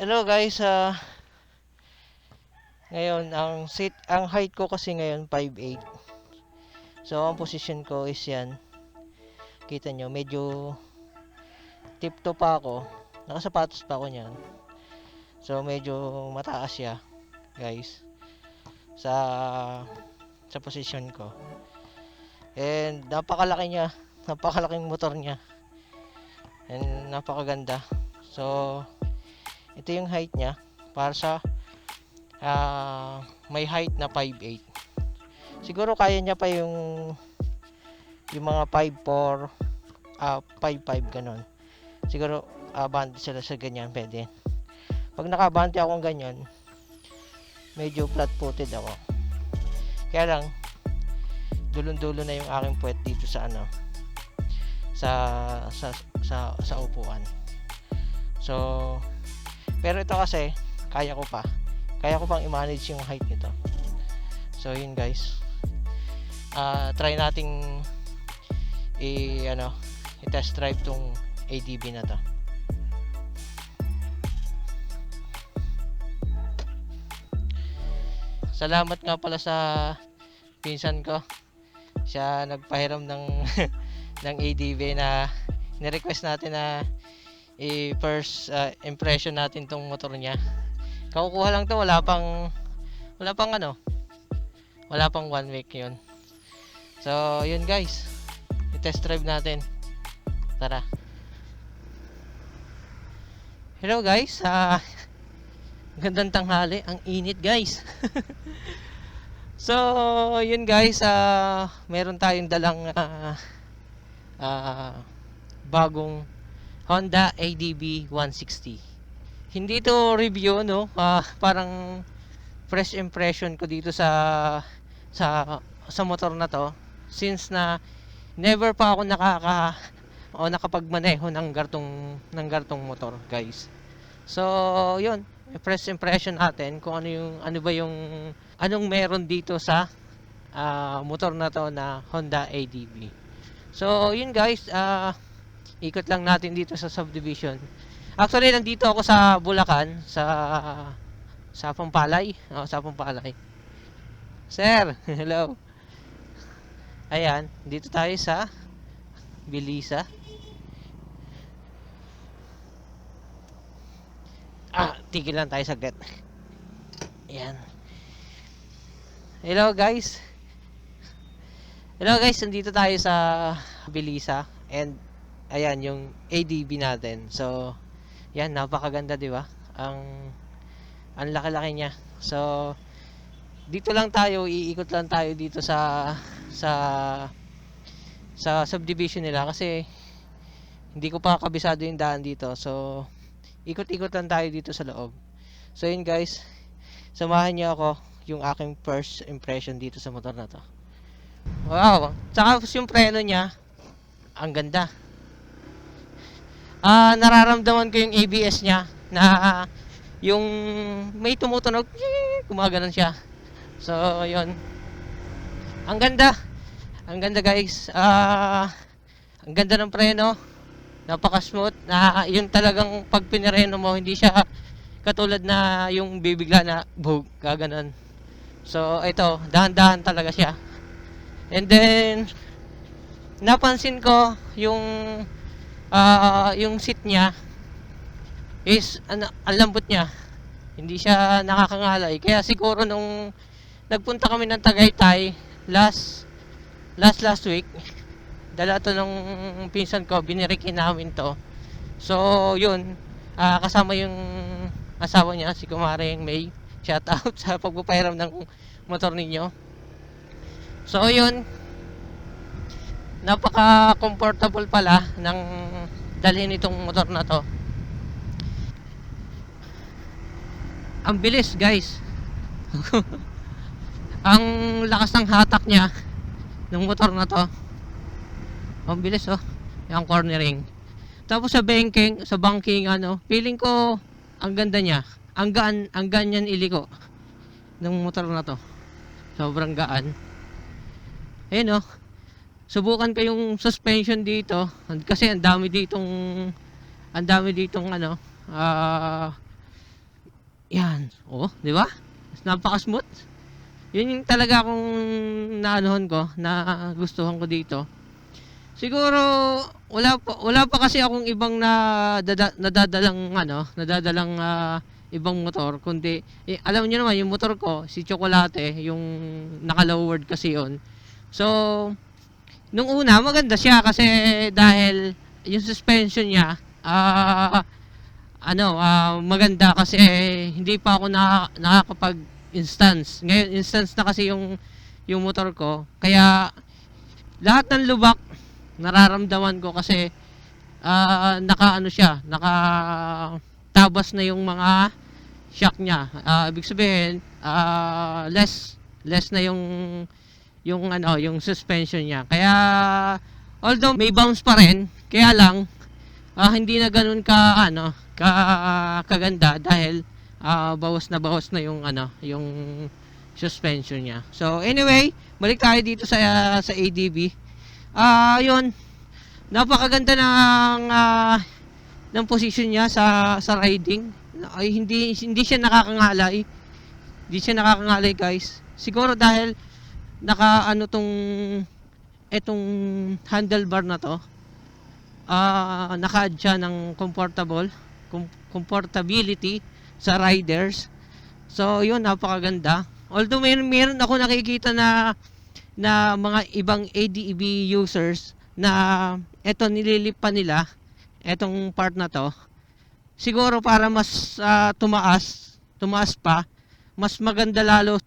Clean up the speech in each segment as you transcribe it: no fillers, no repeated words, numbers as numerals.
Hello guys, ngayon ang height ko kasi ngayon 5'8". So ang position ko is yan. Kita nyo, medyo tipto pa ako. Nakasapatos pa ako niyan. So medyo mataas siya, guys. Sa position ko. And napakalaki niya. Napakalaking motor niya. And napakaganda. So ito yung height niya para sa may height na 5'8". Siguro kaya niya pa yung mga 5'4", 5'5", ganon. Siguro bante sila sa ganyan, pwede. Pag nakabante ako ng ganyan, medyo flat-footed ako. Kaya lang, dulon-dulo na yung aking puwet dito sa ano, sa upuan. So, pero ito kasi, kaya ko pang i-manage yung height nito. So, yun guys. Try nating i-test drive tong ADB na to. Salamat nga pala sa pinsan ko. Siya nagpahiram ng ng ADB na ni-request natin na i-first impression natin tong motor niya. Kakukuha lang to, wala pang 1 week yun. So, yun guys. I-test drive natin. Tara. Hello guys. Gandang tanghali. Ang init guys. So, yun guys. Meron tayong dalang bagong Honda ADB 160. Hindi to review, no? Parang fresh impression ko dito sa motor na to, since na never pa ako nakapagmaneho ng gartong motor, guys. So, yun, first impression natin kung anong meron dito sa motor na to na Honda ADB. So, yun guys, ikot lang natin dito sa subdivision. Actually, nandito ako sa Bulacan, sa Pampalay. Sa Pampalay. Sir, hello. Ayan, dito tayo sa Bilisa. Tigil lang tayo saglit. Ayan. Hello guys. Nandito tayo sa Bilisa. And, ayan, yung ADB natin. So, yan, napakaganda, di ba? Ang laki-laki niya. So, dito lang tayo, iikot lang tayo dito sa subdivision nila kasi hindi ko pa kabisado yung daan dito. So, ikot-ikot lang tayo dito sa loob. So, yun guys, samahan niyo ako yung aking first impression dito sa motor na to. Wow! Tsaka yung preno niya, ang ganda. Nararamdaman ko yung ABS niya na yung may tumutunog, gumaganon siya. So, yun. Ang ganda. Ang ganda guys. Ang ganda ng preno. Napaka-smooth. Yun talagang pag pinireno mo, hindi siya katulad na yung bibigla na bug, gaganon. So, ito, dahan-dahan talaga siya. And then, napansin ko yung seat niya is ang lambot niya. Hindi siya nakakangalay. Kaya siguro nung nagpunta kami ng Tagaytay last week, dala to ng pinsan ko, binirikin namin to. So, yun, kasama yung asawa niya, si Kumaring May. Shout out sa pagpapairam ng motor ninyo. So, yun, napaka-comfortable pala ng dalhin itong motor na to. Ang bilis guys. Ang lakas ng hatak niya ng motor na to. Ang bilis yung cornering. Tapos sa banking, feeling ko ang ganda niya. Ang gaan niyan iliko ng motor na to. Sobrang gaan. Ayun subukan ko yung suspension dito kasi ang dami ditong Yan. Oh, di ba? Napaka-smooth. Yun yung talaga akong naanohan ko, na gustuhan ko dito. Siguro wala pa kasi akong ibang nadadalang ibang motor, kundi alam niyo naman yung motor ko, si Chocolate, yung naka-lowered kasi yon. So, nung una maganda siya kasi dahil yung suspension niya maganda kasi hindi pa ako nakakapag instance. Ngayon instance na kasi yung motor ko. Kaya lahat ng lubak nararamdaman ko kasi naka tabas na yung mga shock niya. Ibig sabihin less na yung suspension niya. Kaya although may bounce pa rin, kaya lang hindi na ganoon kaganda dahil bawas na yung suspension niya. So anyway, balik tayo dito sa ADB. Yun, napakaganda ng position niya sa riding. Ay hindi siya nakakangalay. Hindi siya nakakangalay, guys. Siguro dahil etong handlebar na to, naka-add siya ng comfortability sa riders. So yun, napakaganda. Although meron ako nakikita na mga ibang ADB users na nililip pa nila etong part na to. Siguro para mas tumaas pa, mas maganda lalo.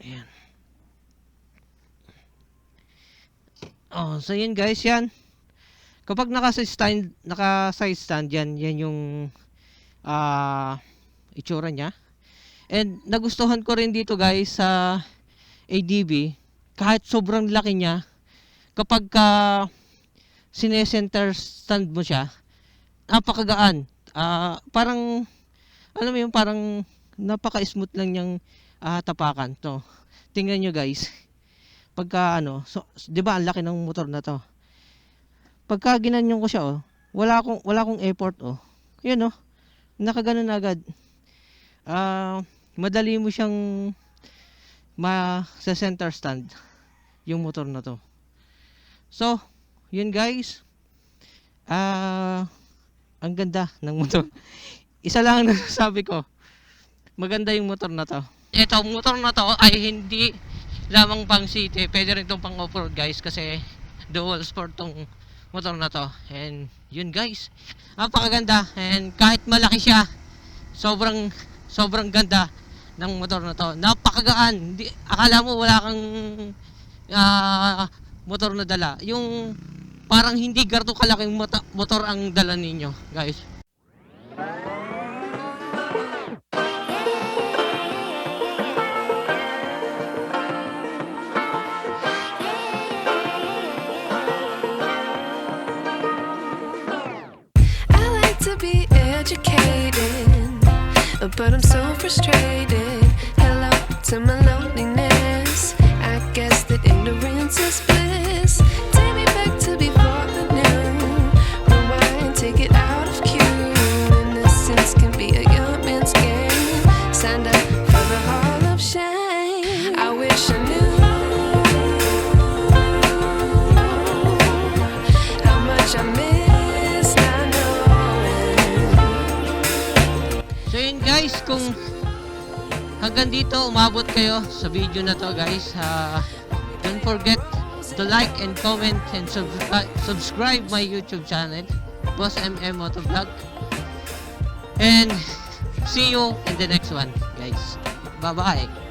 Ayan. Oh, so yun guys, yan. Kapag naka-side stand yan yung itsura niya. And nagustuhan ko rin dito guys sa ADB, kahit sobrang laki niya, kapag sine-center stand mo siya, napakagaan. Parang alam mo yung parang napaka-smooth lang niyang tapakan. To. Tingnan nyo guys. Pagka so 'di ba ang laki ng motor na to. Pagka ginanyan ko siya, wala akong effort, Ayun, nakaganon na agad. Madali mo siyang sa center stand yung motor na to. So, yun guys. Ang ganda ng motor. Isa lang ang nasasabi ko. Maganda yung motor na to. Ito, motor na to ay hindi lamang pang city, pwede rin itong pang off-road guys, kasi dual sport tong motor na to. And yun guys, napakaganda. And kahit malaki siya, sobrang ganda ng motor na to. Napakagaan. Akala mo wala kang motor na dala. Yung parang hindi ganito kalaking motor ang dala ninyo guys. Be educated, but I'm so frustrated. Hello to my loneliness. I guess that ignorance is bliss. Take me back to before the new. Rewind, take it out of cue. Innocence can be a young man's game. Signed up for the hall of shame. I wish I knew how much I miss. So yun guys, kung hanggang dito umabot kayo sa video na to guys, don't forget to like and comment and subscribe my YouTube channel, Boss MM Motovlog. And see you in the next one guys. Bye bye.